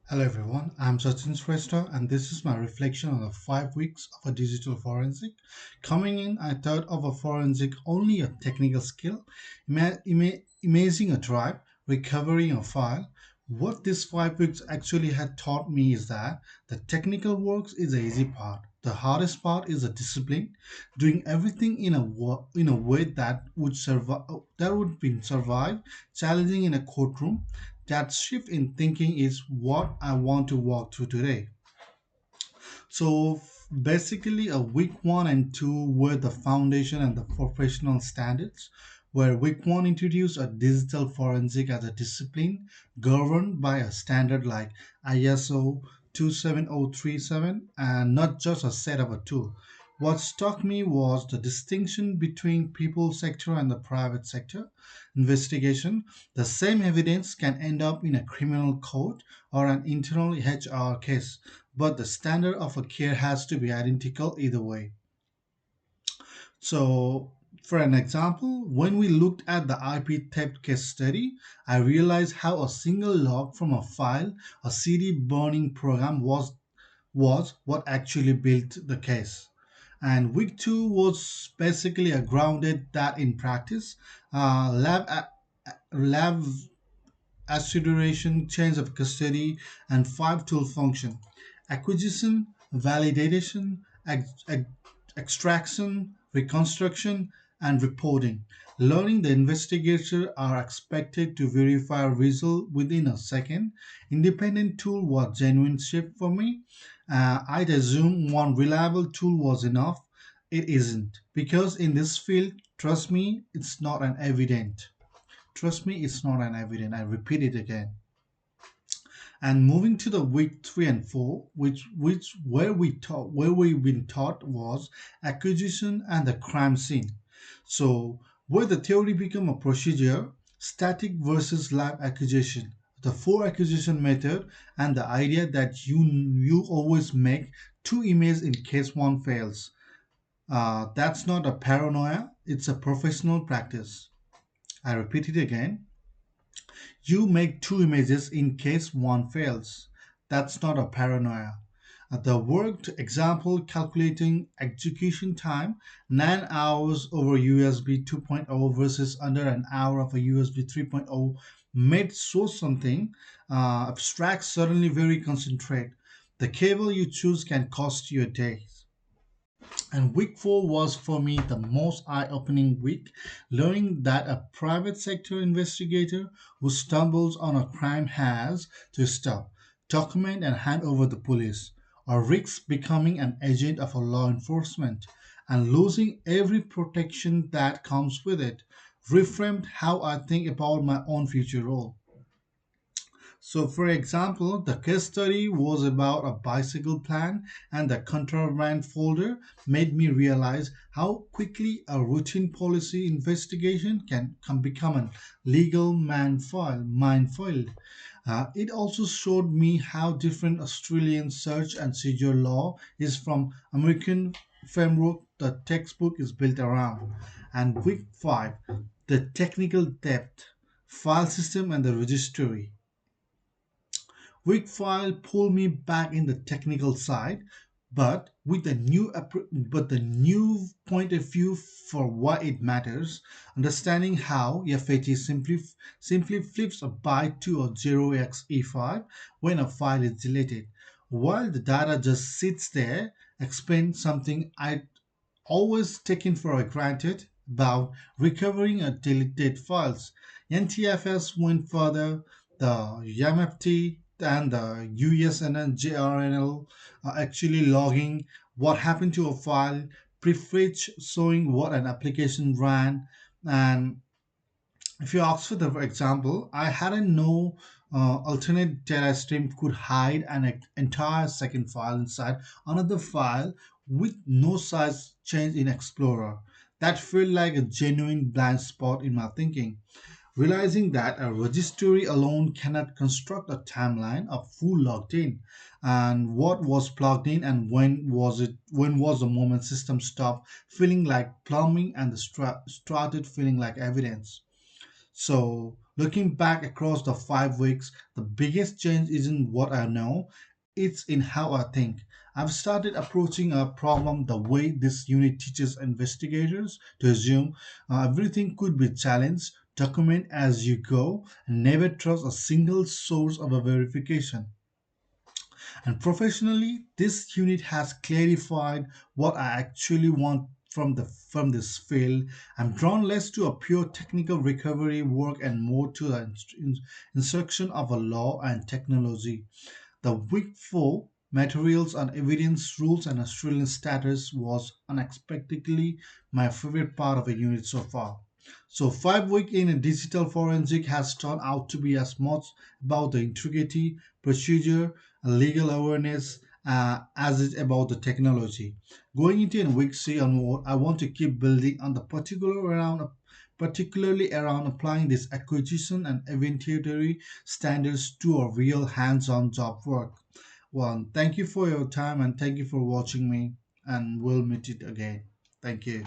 Hello everyone, I'm Sachin Shrestha and this is my reflection on the 5 weeks of a digital forensic. Coming in, I thought of a forensic only a technical skill, imaging a drive, recovering a file. What this 5 weeks actually had taught me is that the technical works is the easy part. The hardest part is the discipline, doing everything in a way that would survive, challenging in a courtroom. That shift in thinking is what I want to walk through today. So basically, a week one and two were the foundation and the professional standards, where week one introduced a digital forensic as a discipline governed by a standard like ISO 27037 and not just a set of a tool. What struck me was the distinction between people sector and the private sector investigation. The same evidence can end up in a criminal court or an internal HR case, but the standard of a care has to be identical either way. So, for an example, when we looked at the IP theft case study, I realized how a single log from a file, a CD burning program was what actually built the case. And week two was basically a grounded that in practice, lab asseduration, change of custody, and five tool function: acquisition, validation, extraction, reconstruction, and reporting. Learning the investigator are expected to verify result within a second. Independent tool was genuine shift for me. I'd assume one reliable tool was enough. It isn't because in this field, trust me, it's not an evident. Trust me, it's not an evident. I repeat it again. And moving to the week three and four, which where we've been taught was acquisition and the crime scene. So where the theory become a procedure, static versus live acquisition, the four acquisition method, and the idea that you always make two images in case one fails. That's not a paranoia; it's a professional practice. I repeat it again. You make two images in case one fails. That's not a paranoia. The worked example calculating execution time 9 hours over USB 2.0 versus under an hour of a USB 3.0 made so something abstract suddenly very concentrate. The cable you choose can cost you a day. And week four was for me the most eye opening week, learning that a private sector investigator who stumbles on a crime has to stop, document, and hand over the police, or risks becoming an agent of a law enforcement and losing every protection that comes with it. Reframed how I think about my own future role. So, for example, the case study was about a bicycle plan, and the contraband folder made me realize how quickly a routine policy investigation can become a legal minefield. It also showed me how different Australian search and seizure law is from American framework the textbook is built around. And week five, the technical depth, file system, and the registry. File pulled me back in the technical side, but with the new point of view for why it matters, understanding how FAT simply flips a byte to a 0xE5 when a file is deleted, while the data just sits there, explains something I always taken for granted about recovering a deleted files. NTFS went further. The YAMFT and the USNL are actually logging what happened to a file, prefetch showing what an application ran, and if you ask for the example, I hadn't know alternate data stream could hide an entire second file inside another file with no size change in Explorer. That felt like a genuine blind spot in my thinking. Realizing that a registry alone cannot construct a timeline of who logged in and what was plugged in and when was the moment system stopped feeling like plumbing and started feeling like evidence. So Looking back across the 5 weeks, the biggest change isn't what I know, it's in how I think. I've started approaching a problem the way this unit teaches investigators to assume everything could be challenged, document as you go, and never trust a single source of a verification. And professionally, this unit has clarified what I actually want from this field. I'm drawn less to a pure technical recovery work and more to the instruction of a law and technology. The week 4 materials on evidence rules and Australian status was unexpectedly my favorite part of a unit so far. So 5 week in digital forensic has turned out to be as much about the integrity, procedure, and legal awareness as it's about the technology. Going into in week 3 onward, I want to keep building on the particularly around applying this acquisition and inventory standards to a real hands-on job work. Well, thank you for your time and thank you for watching me, and we'll meet it again. Thank you.